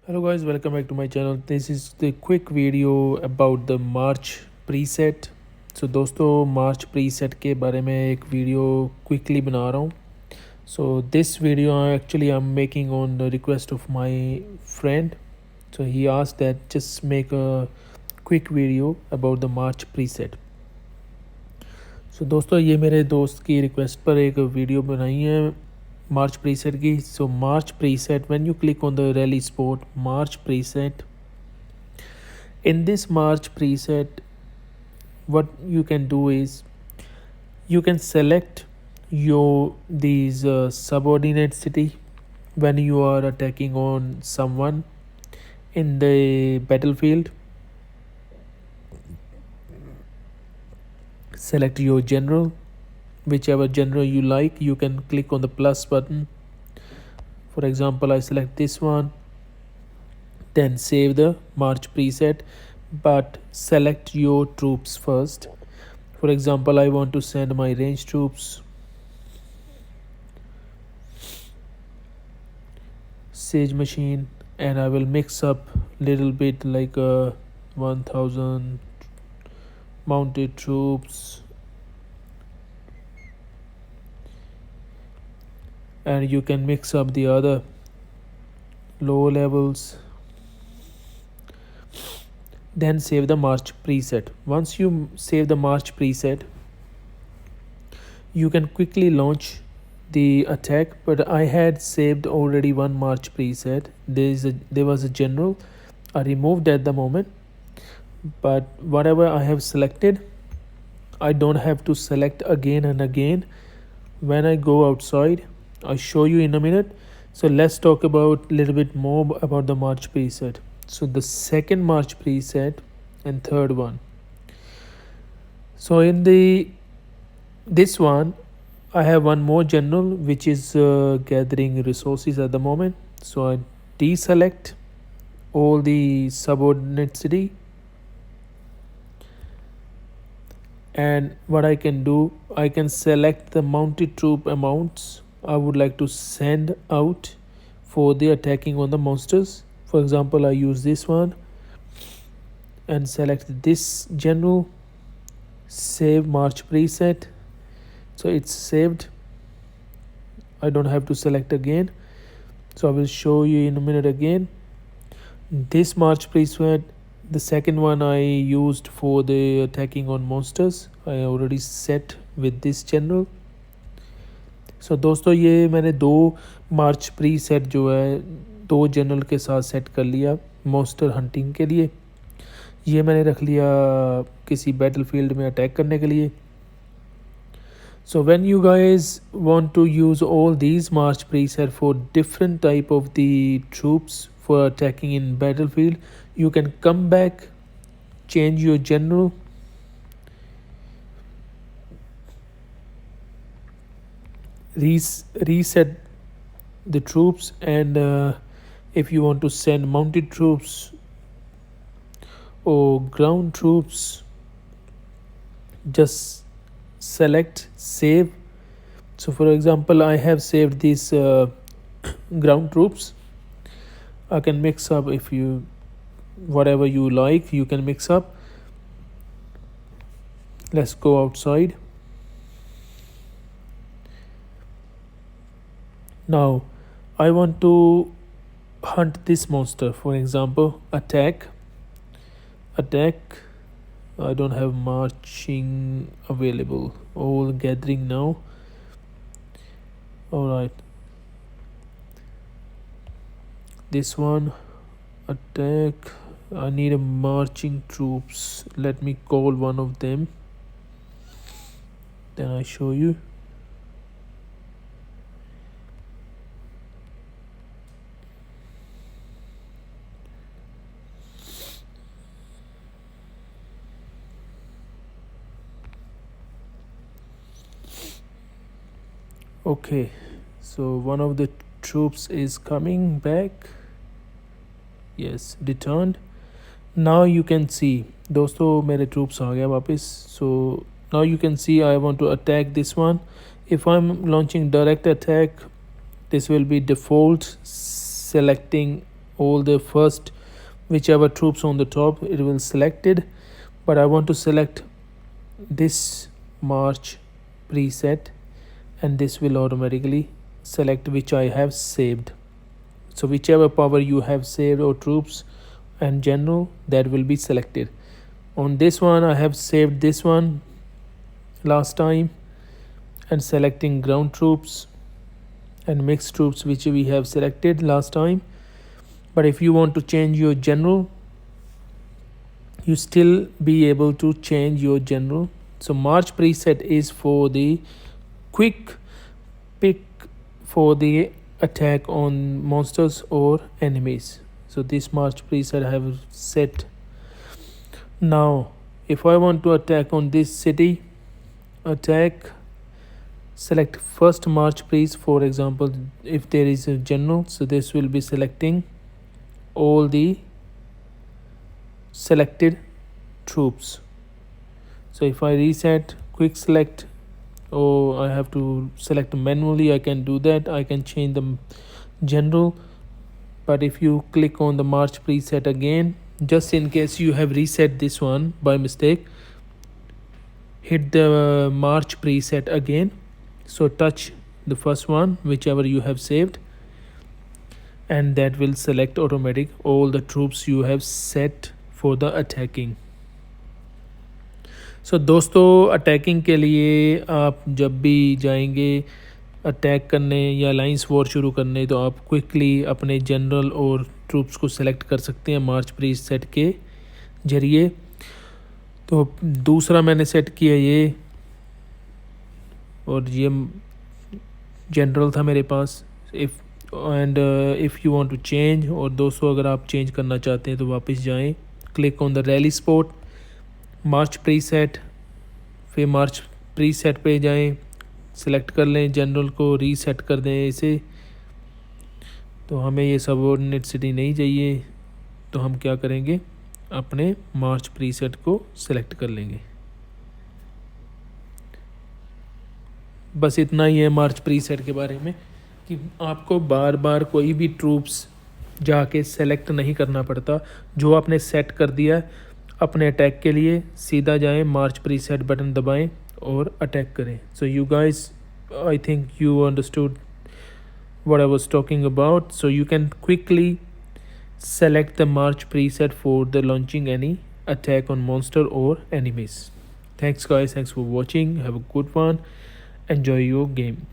Hello guys, welcome back to my channel. This is the quick video about the March preset. So दोस्तों March preset के बारे में एक video quickly बना रहा हूँ. So this video actually I'm making on the request of my friend. So he asked that just make a quick video about the March preset. So दोस्तों ये मेरे दोस्त की रिक्वेस्ट पर एक वीडियो बनाई है March preset की. So March preset, when you click on the rally sport March preset, in this March preset what you can do is you can select your these subordinate city when you are attacking on someone in the battlefield. Select your general, whichever general you like. You can click on the plus button. For example, I select this one, then save the March preset, but select your troops first. For example, I want to send my range troops. Siege machine, and I will mix up little bit like 1000 mounted troops, and you can mix up the other low levels. Then save the March preset. Once you save the March preset, you can quickly launch the attack, but I had saved already one March preset. There was a general I removed at the moment, but whatever I have selected I don't have to select again and again. When I go outside, I'll show you in a minute. So let's talk about a little bit more about the March preset. So the second March preset and third one. So in this one I have one more general which is gathering resources at the moment. So I deselect all the subordinate city, and what I can do, I can select the mounted troop amounts I would like to send out for the attacking on the monsters. For example, I use this one and select this general, save March preset. So it's saved. I don't have to select again. So I will show you in a minute again. This March preset, the second one I used for the attacking on monsters, I already set with this general. So दोस्तों ये मैंने दो मार्च pre set जो है दो general के साथ set कर लिया मॉन्स्टर हंटिंग के लिए. ये मैंने रख लिया किसी बैटलफील्ड में अटैक करने के लिए. So when you guys want to use all these March preset for different type of the troops for attacking in battlefield, you can come back, change your general, reset the troops, and if you want to send mounted troops or ground troops, just select save. So for example, I have saved these ground troops. I can mix up, if you whatever you like you can mix up. Let's go outside. Now I want to hunt this monster. For example, attack. I don't have marching available. All gathering now. All right, this one, attack. I need a marching troops. Let me call one of them, then I show you. Okay, so one of the troops is coming back. Yes, returned. Now you can see दोस्तों मेरे troops आ गया वापस. So now you can see I want to attack this one. If I'm launching direct attack, this will be default selecting all the first whichever troops on the top, it will selected. But I want to select this march preset, and this will automatically select which I have saved. So whichever power you have saved or troops and general, that will be selected. On this one I have saved this one last time, and selecting ground troops and mixed troops which we have selected last time. But if you want to change your general, you still be able to change your general. So march preset is for the quick pick for the attack on monsters or enemies. So this march preset I have set. Now if I want to attack on this city, attack, select first march priest. For example, if there is a general, so this will be selecting all the selected troops. So if I reset quick select, or I have to select manually, I can do that. I can change the general. But if you click on the march preset again, just in case you have reset this one by mistake, hit the march preset again. So touch the first one whichever you have saved, and that will select automatic all the troops you have set for the attacking. So दोस्तों, attacking के लिए आप जब भी जाएंगे attack करने या lines war शुरू करने, तो आप क्विकली अपने जनरल और ट्रूप्स को सेलेक्ट कर सकते हैं मार्च प्रीसेट के ज़रिए. तो दूसरा मैंने सेट किया ये, और ये जनरल था मेरे पास. If you want to change, और दोस्तों अगर आप चेंज करना चाहते हैं तो वापस जाएं, click on the rally spot, March preset, फिर मार्च प्रीसेट पे जाएं, सिलेक्ट कर लें जनरल को, रीसेट कर दें इसे. तो हमें ये सबऑर्डिनेट सिटी नहीं चाहिए, तो हम क्या करेंगे, अपने मार्च प्रीसेट को सिलेक्ट कर लेंगे. बस इतना ही है मार्च प्रीसेट के बारे में, कि आपको बार बार कोई भी ट्रूप्स जाके सेलेक्ट नहीं करना पड़ता. जो आपने सेट कर दिया अपने अटैक के लिए, सीधा जाएं, मार्च प्रीसेट बटन दबाएं और अटैक करें. So you guys, I think you understood what I was talking about. So you can quickly select the March preset for the launching any attack on monster or enemies. Thanks guys, thanks for watching. Have a good one. Enjoy your game.